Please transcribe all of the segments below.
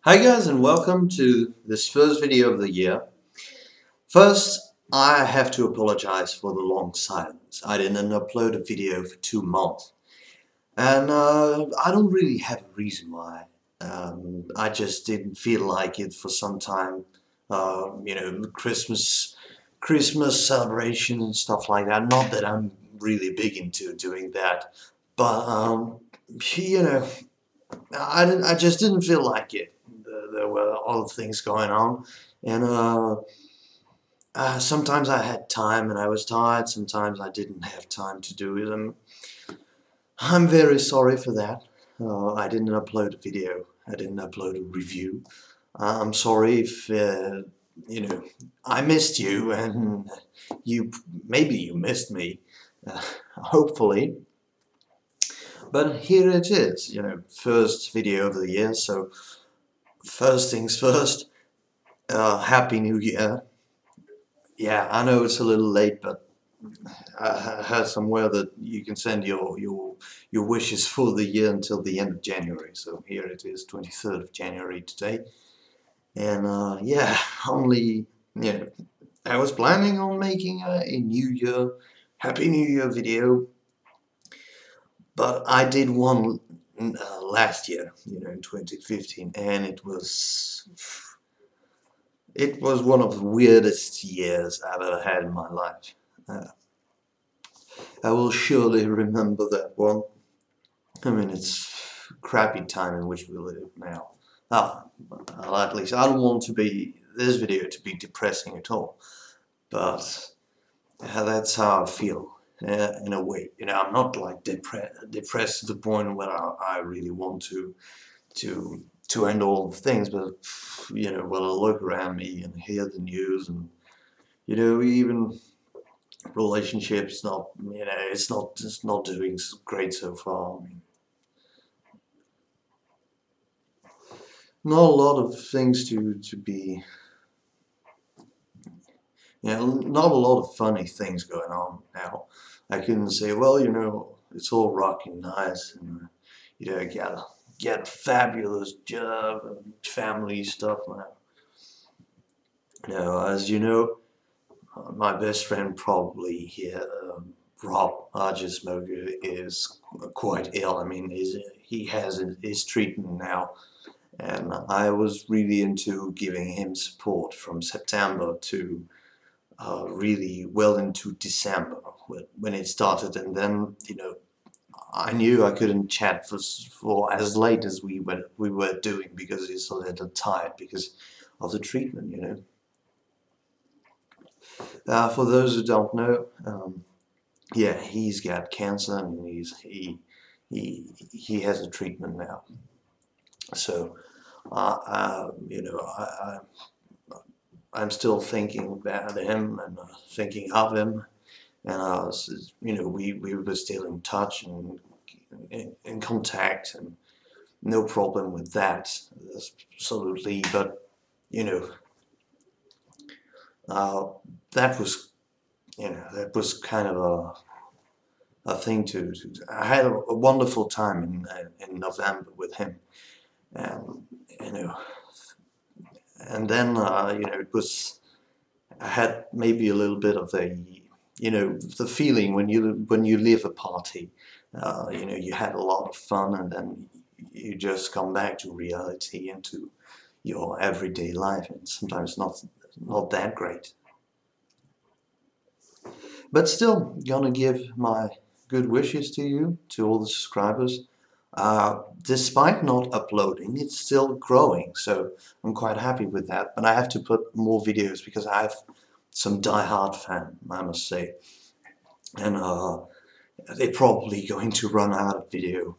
Hi guys, and welcome to this first video of the year. First, I have to apologize for the long silence. I didn't upload a video for 2 months, and I don't really have a reason why. I just didn't feel like it for some time. Christmas celebration and stuff like that. Not that I'm really big into doing that, but you know, I just didn't feel like it. There were other things going on, and sometimes I had time and I was tired. Sometimes I didn't have time to do them. I'm very sorry for that. I didn't upload a video. I didn't upload a review. I'm sorry if I missed you, and maybe you missed me. Hopefully. But here it is, first video of the year, so first things first, Happy New Year. Yeah, I know it's a little late, but I heard somewhere that you can send your wishes for the year until the end of January, so here it is, 23rd of January today. And yeah, I was planning on making a New Year, Happy New Year video, but I did one last year, in 2015, and it was one of the weirdest years I've ever had in my life. I will surely remember that one. I mean, it's a crappy time in which we live now. Well, at least I don't want this video to be depressing at all, but that's how I feel. In a way, I'm not like depressed to the point where I really want to end all the things, but when I look around me and hear the news, and even relationships, it's not doing great so far. I mean, not a lot of things to be, not a lot of funny things going on now. I couldn't say, well, it's all rock and nice, and get a fabulous job and family stuff now. As you know, my best friend probably here, Rob, Argus Smoker, is quite ill. I mean, he has his treatment now, and I was really into giving him support from September to really well into December when it started, and then I knew I couldn't chat for as late as we were doing, because he's a little tired because of the treatment. For those who don't know, yeah, he's got cancer, and he has a treatment now. So, I'm still thinking about him and thinking of him, and we were still in touch and in contact, and no problem with that, absolutely. But uh, that was kind of a thing I had a wonderful time in November with him, and and then it was, I had maybe a little bit of the feeling when you leave a party, you had a lot of fun, and then you just come back to reality and to your everyday life, and sometimes not that great. But still, gonna give my good wishes to you, to all the subscribers. Despite not uploading, it's still growing, so I'm quite happy with that. But I have to put more videos because I have some die-hard fan, I must say, and they're probably going to run out of video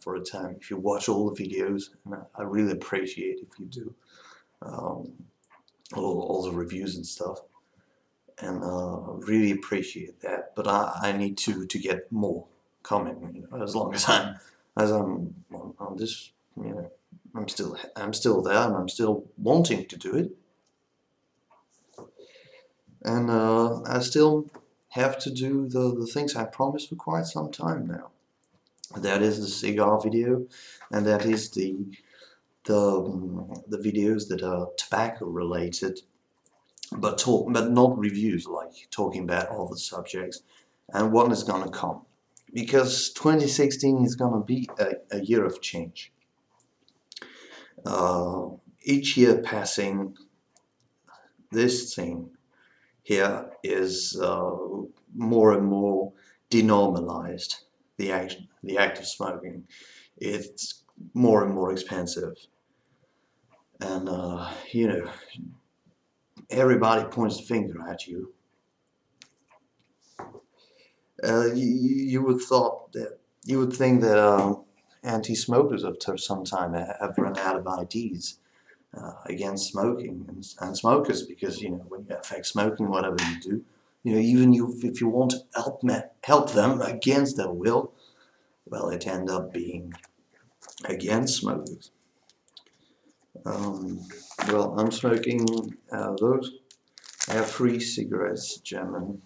for a time if you watch all the videos, and I really appreciate if you do all the reviews and stuff, and really appreciate that. But I need to get more coming, as long as I'm on this, I'm still there, and I'm still wanting to do it, and I still have to do the things I promised for quite some time now. That is the cigar video, and that is the the videos that are tobacco related, but not reviews, like talking about all the subjects and what is gonna come, because 2016 is gonna be a year of change. Uh, each year passing, this thing here is more and more denormalized. The act of smoking, it's more and more expensive, and you know, everybody points the finger at you. You would think that anti-smokers after some time have run out of ideas against smoking and smokers, because when you affect smoking, whatever you do, even if you want to help them against their will, well, it end up being against smokers. Well, I'm smoking those. I have 3 cigarettes, German,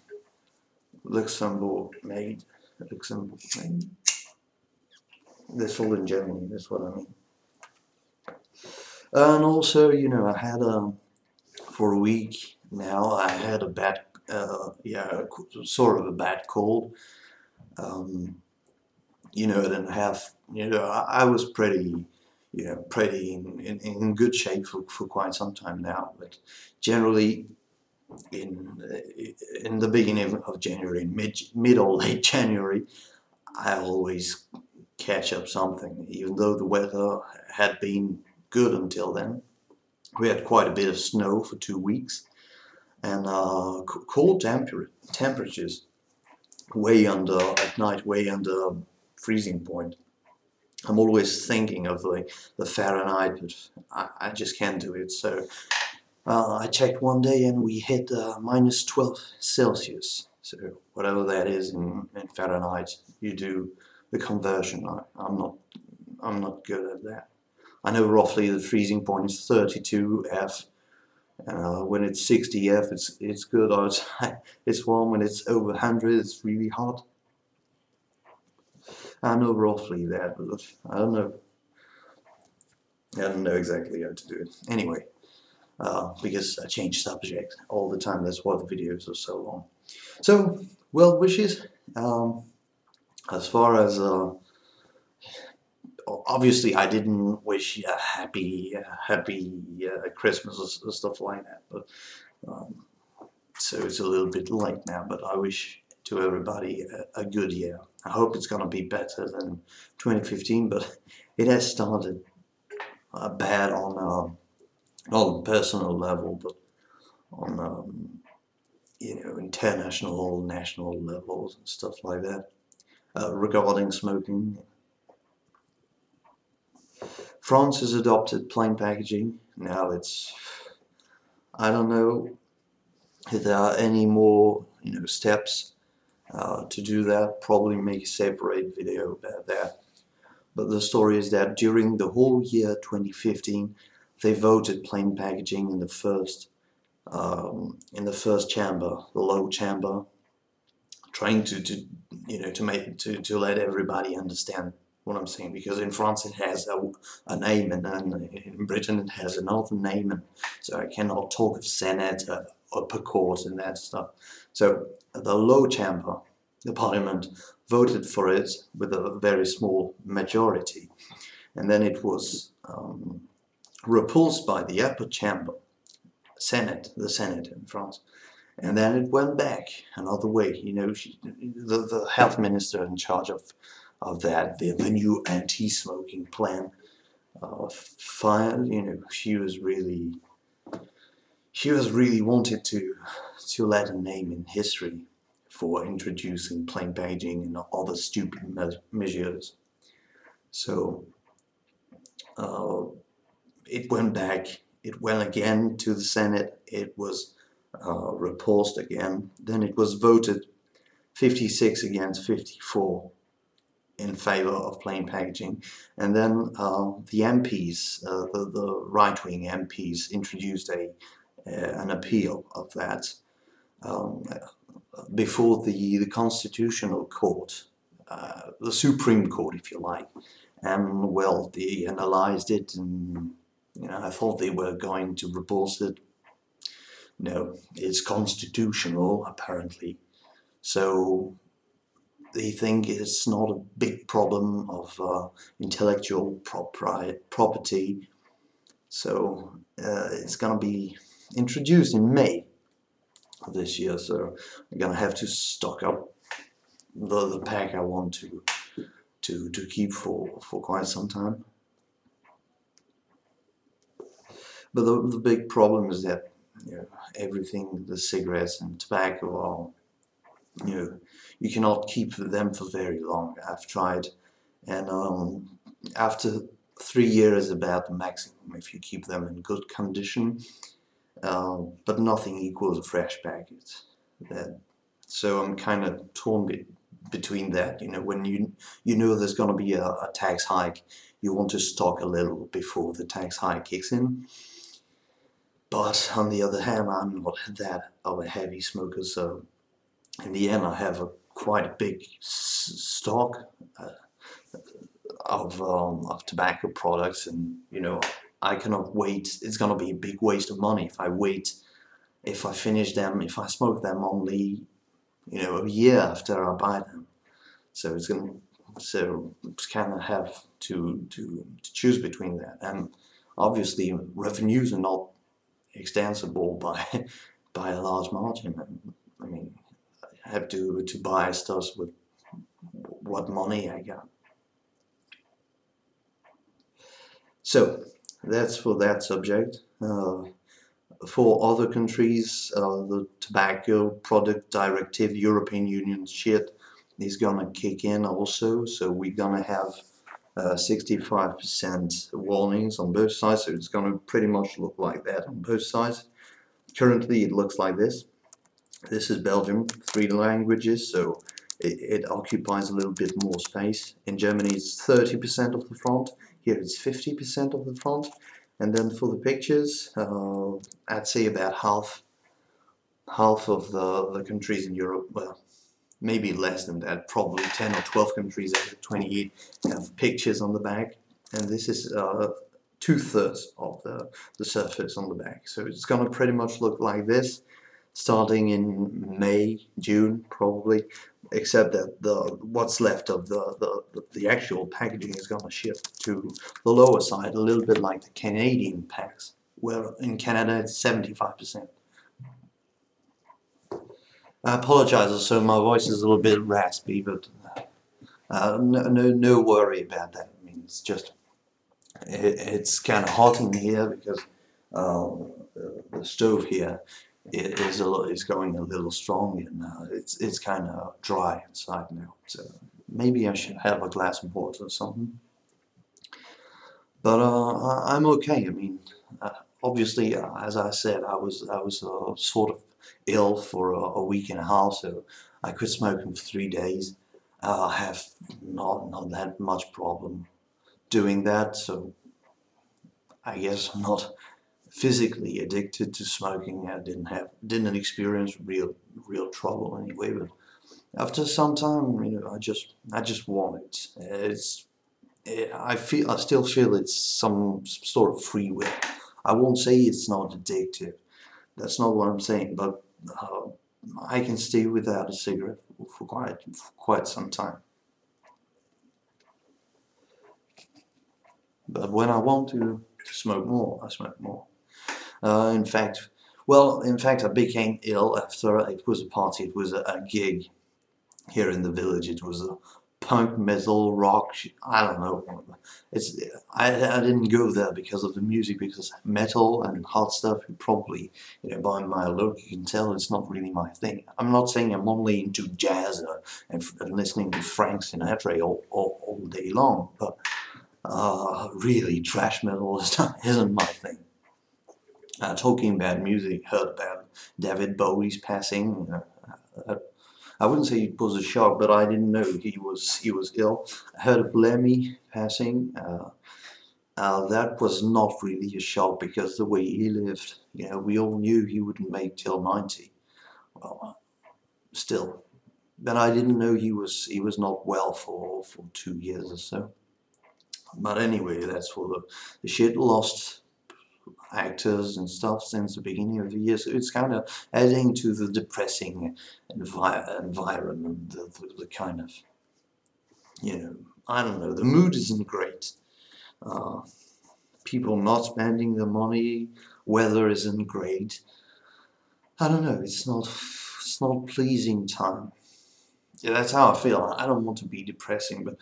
Luxembourg made. Luxembourg made. They're sold in Germany, that's what I mean. And also, I had for a week now, I had a bad, sort of a bad cold. I didn't have, I was pretty, pretty in good shape for quite some time now. But generally, in the beginning of January, mid or late January, I always catch up something, even though the weather had been good until then. We had quite a bit of snow for 2 weeks, and cold temperatures at night, way under freezing point. I'm always thinking of the Fahrenheit, but I just can't do it. So I checked one day and we hit minus 12 Celsius. So whatever that is in Fahrenheit, you do the conversion. I'm not good at that. I know roughly the freezing point is 32 F. When it's 60 F, it's good outside. It's warm. When it's over 100, it's really hot. I know roughly that, but I don't know. I don't know exactly how to do it. Anyway, because I change subject all the time. That's why the videos are so long. So, well wishes. As far as obviously, I didn't wish a happy Christmas or stuff like that. But so it's a little bit late now. But I wish to everybody a good year. I hope it's gonna be better than 2015. But it has started bad on not on personal level, but on international, national levels and stuff like that. Regarding smoking, France has adopted plain packaging. Now I don't know if there are any more steps to do that. Probably make a separate video about that. But the story is that during the whole year 2015, they voted plain packaging in the first chamber, the low chamber, trying to let everybody understand what I'm saying, because in France it has a name, and then in Britain it has another name, and so I cannot talk of Senate or per court and that stuff. So the low chamber, the parliament, voted for it with a very small majority, and then it was repulsed by the upper chamber, the Senate in France. And then it went back another way. The health minister in charge of that, the new anti-smoking plan, she was really wanted to let a name in history for introducing plain packaging and other stupid measures. So it went back. It went again to the Senate. It was repulsed again. Then it was voted 56 against 54 in favor of plain packaging. And then the MPs, the right-wing MPs, introduced an appeal of that before the Constitutional Court, the Supreme Court, if you like. and well, they analyzed it, and I thought they were going to repulse it. No, it's constitutional apparently. So they think it's not a big problem of intellectual property. So it's gonna be introduced in May of this year. So I'm gonna have to stock up the pack I want to keep for quite some time. But the big problem is that everything, the cigarettes and tobacco are, you cannot keep them for very long. I've tried, and after 3 years about the maximum if you keep them in good condition. But nothing equals a fresh packet. So I'm kind of torn between that. When you know there's going to be a tax hike, you want to stock a little before the tax hike kicks in. But on the other hand, I'm not that of a heavy smoker, so in the end, I have quite a big stock of tobacco products, and I cannot wait. It's gonna be a big waste of money if I wait. If I finish them, if I smoke them only, a year after I buy them. So it's kind of have to choose between that, and obviously revenues are not extensible by by a large margin. I mean, I have to buy stuff with what money I got. So that's for that subject. For other countries, the Tobacco Product Directive, European Union shit is gonna kick in also. So we're gonna have 65% warnings on both sides. So it's gonna pretty much look like that on both sides. Currently, it looks like this. This is Belgium, 3 languages, so it occupies a little bit more space. In Germany, it's 30% of the font. Here, it's 50% of the font. And then for the pictures, I'd say about half of the countries in Europe, well, maybe less than that, probably 10 or 12 countries out of 28 have pictures on the back. And this is 2/3 of the surface on the back. So it's gonna pretty much look like this, starting in May, June probably, except that what's left of the actual packaging is going to shift to the lower side, a little bit like the Canadian packs, where in Canada it's 75%. I apologize, so my voice is a little bit raspy, but no worry about that. I mean, it's just it's kind of hot in here because the stove here is going a little strong, and it's kind of dry inside now. So maybe I should have a glass of water or something. But I'm okay. I mean, obviously, as I said, I was sort of ill for a week and a half, so I quit smoking for 3 days. I have not that much problem doing that, so I guess I'm not physically addicted to smoking. I didn't experience real trouble anyway. But after some time, I just want it. I still feel it's some sort of free will. I won't say it's not addictive. That's not what I'm saying. But I can stay without a cigarette for quite some time. But when I want to smoke more, I smoke more. In fact, I became ill after it was a party. It was a gig here in the village. It was a punk metal rock. I don't know. I didn't go there because of the music, because metal and hard stuff. Probably, by my look, you can tell it's not really my thing. I'm not saying I'm only into jazz and listening to Frank Sinatra all day long, but really, trash metal isn't my thing. Talking about music, heard about David Bowie's passing. I wouldn't say it was a shock, but I didn't know he was ill. I heard of Lemmy passing. That was not really a shock because the way he lived, we all knew he wouldn't make till 90. Well, still, but I didn't know he was not well for 2 years or so. But anyway, that's for the shit lost actors and stuff since the beginning of the year. So it's kind of adding to the depressing environment, the kind of, I don't know, the mood isn't great. Uh, People not spending the money, weather isn't great. I don't know, it's not pleasing time. Yeah, that's how I feel. I don't want to be depressing, but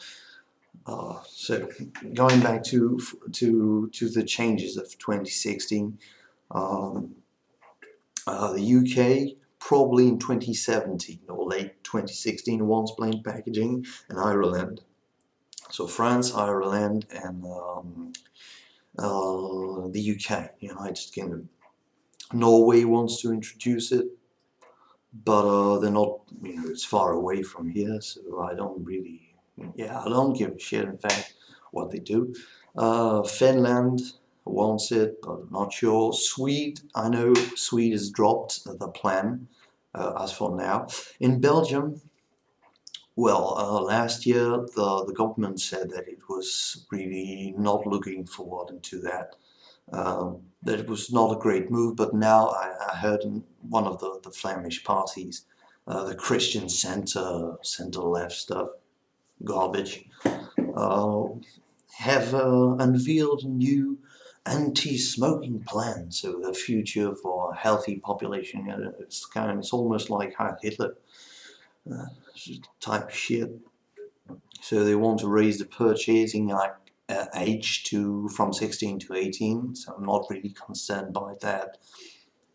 so going back to the changes of 2016, um, the UK probably in 2017 or late 2016 wants plain packaging, and Ireland. So France, Ireland, and the UK, United Kingdom. Norway wants to introduce it, but they're not, it's far away from here, so I don't really, I don't give a shit, in fact, what they do. Finland wants it, but I'm not sure. I know Sweden has dropped the plan, as for now. In Belgium, well, last year the government said that it was really not looking forward into that. That it was not a great move, but now I heard in one of the Flemish parties, the Christian center left stuff, garbage, uh, have unveiled a new anti-smoking plan. So the future for a healthy population. It's almost like Heil Hitler uh, type shit. So they want to raise the purchasing age from 16 to 18. So I'm not really concerned by that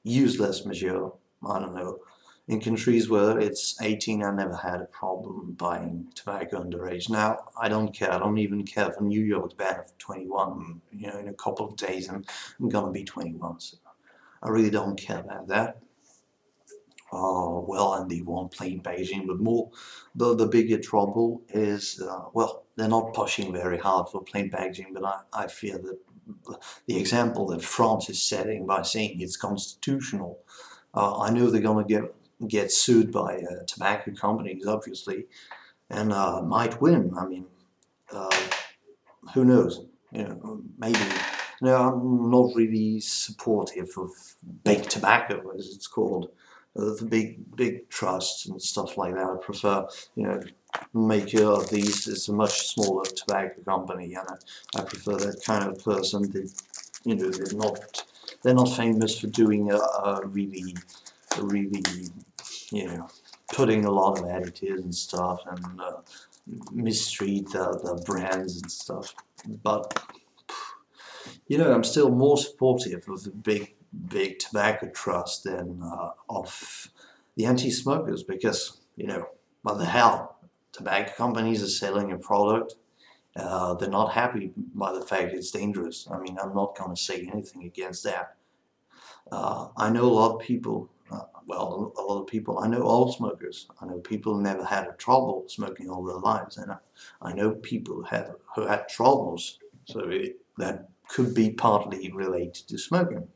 useless measure. I don't know. In countries where it's 18, I never had a problem buying tobacco underage. Now, I don't care. I don't even care for New York's ban of 21. In a couple of days, I'm gonna be 21. So I really don't care about that. Well, and they want plain Beijing, but more, the bigger trouble is, well, they're not pushing very hard for plain Beijing, but I fear that the example that France is setting by saying it's constitutional, I know they're gonna get sued by tobacco companies, obviously, and might win. I mean, uh, who knows? Maybe. No, I'm not really supportive of big tobacco, as it's called. The big trusts and stuff like that. I prefer, maker of these is a much smaller tobacco company, and I prefer that kind of person. They're not famous for doing a really, putting a lot of additives and stuff and mistreat the brands and stuff. But I'm still more supportive of the big tobacco trust than of the anti-smokers, because what the hell, tobacco companies are selling a product. They're not happy by the fact it's dangerous. I mean, I'm not going to say anything against that. I know a lot of people, I know old smokers. I know people who never had a trouble smoking all their lives, and I know people who had troubles. So that could be partly related to smoking,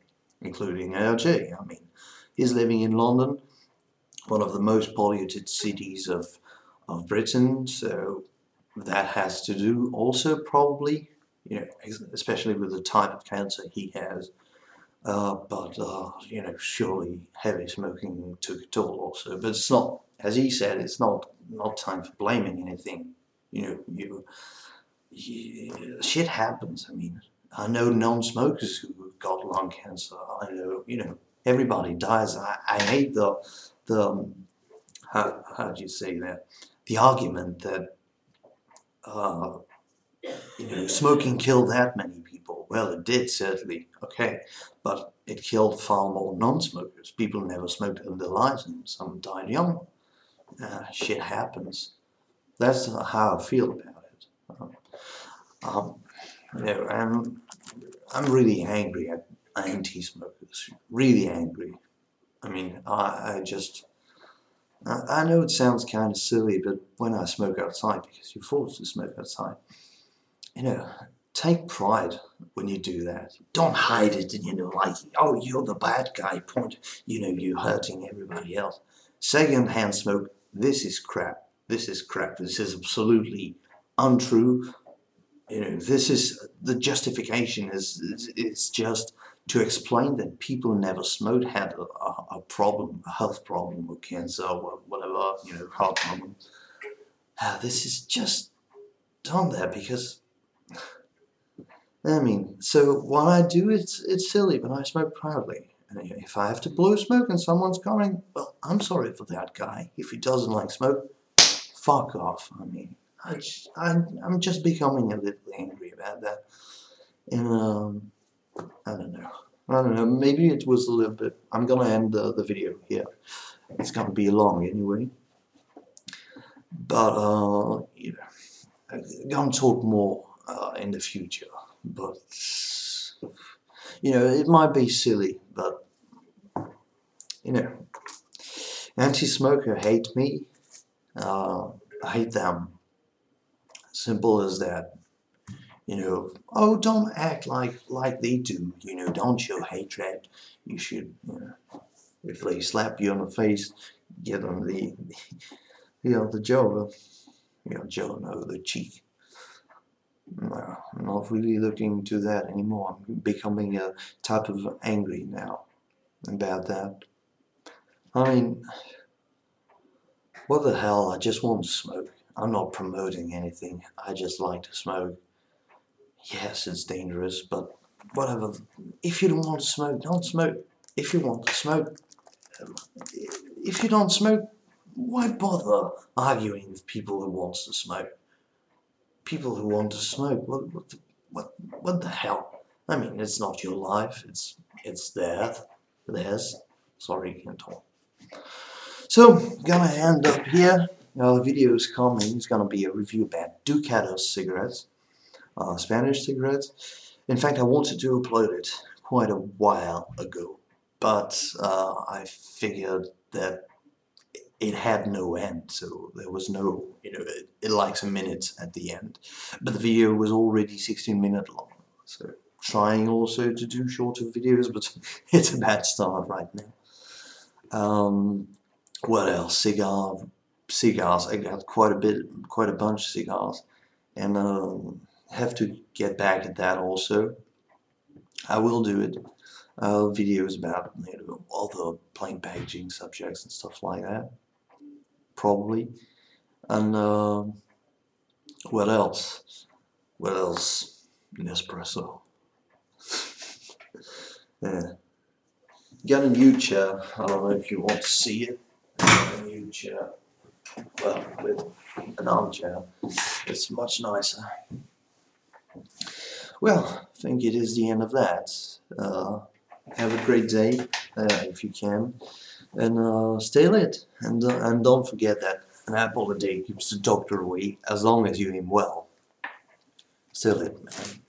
including LJ. I mean, he's living in London, one of the most polluted cities of Britain, so that has to do also probably, especially with the type of cancer he has. But surely heavy smoking took a toll also. But it's not, as he said, it's not time for blaming anything. Shit happens. I mean, I know non-smokers who got lung cancer. I know, everybody dies. I hate the how do you say that? The argument that uh, smoking killed that many people. Well, it did, certainly, okay, but it killed far more non-smokers. People never smoked in their lives, and some died young. Shit happens. That's how I feel about it. Um, I'm really angry at anti-smokers. Really angry. I mean, I know it sounds kind of silly, but when I smoke outside, because you're forced to smoke outside, take pride when you do that. Don't hide it, like, oh, you're the bad guy, you're hurting everybody else. Second-hand smoke, this is crap. This is crap. This is absolutely untrue. You know, this is the justification is just to explain that people never smoked had a problem, a health problem, or cancer, or whatever, you know, heart problem. This is just done there because, I mean, so what I do, it's silly, but I smoke proudly. And if I have to blow smoke and someone's coming, well, I'm sorry for that guy. If he doesn't like smoke, fuck off. I mean, I'm just becoming a little angry about that. And I don't know. I don't know. Maybe it was a little bit. I'm gonna end the video here. It's gonna be long anyway. But you know, I'm gonna talk more in the future. But you know, it might be silly, but you know, anti-smoker hate me. I hate them. Simple as that. You know, oh, don't act like they do. You know, don't show hatred. You should, you know, if they slap you on the face, give them the you know, the jaw, you know, jaw, no, the cheek. No, I'm not really looking to that anymore. I'm becoming a type of angry now about that. I mean, what the hell? I just want to smoke. I'm not promoting anything. I just like to smoke. Yes, it's dangerous, but whatever. If you don't want to smoke, don't smoke. If you want to smoke, if you don't smoke, why bother arguing with people who want to smoke? People who want to smoke, what the hell? I mean, it's not your life. It's theirs. Sorry, can't talk. So, gonna end up here. The video is coming. It's gonna be a review about Ducados cigarettes, Spanish cigarettes. In fact, I wanted to upload it quite a while ago, but I figured that it had no end, so there was no, you know, it likes a minute at the end. But the video was already 16 minutes long, so trying also to do shorter videos, but it's a bad start right now. What else? Cigars. I got quite a bunch of cigars, and have to get back at that also. I will do it. Videos about, you know, all the plain packaging subjects and stuff like that. Probably. And what else? What else? Nespresso. Yeah. Got a new chair. I don't know if you want to see it. Got a new chair. Well, with an armchair. It's much nicer. Well, I think it is the end of that. Have a great day, if you can. And stay lit. And don't forget that an apple a day keeps the doctor away as long as you aim well. Stay lit, man.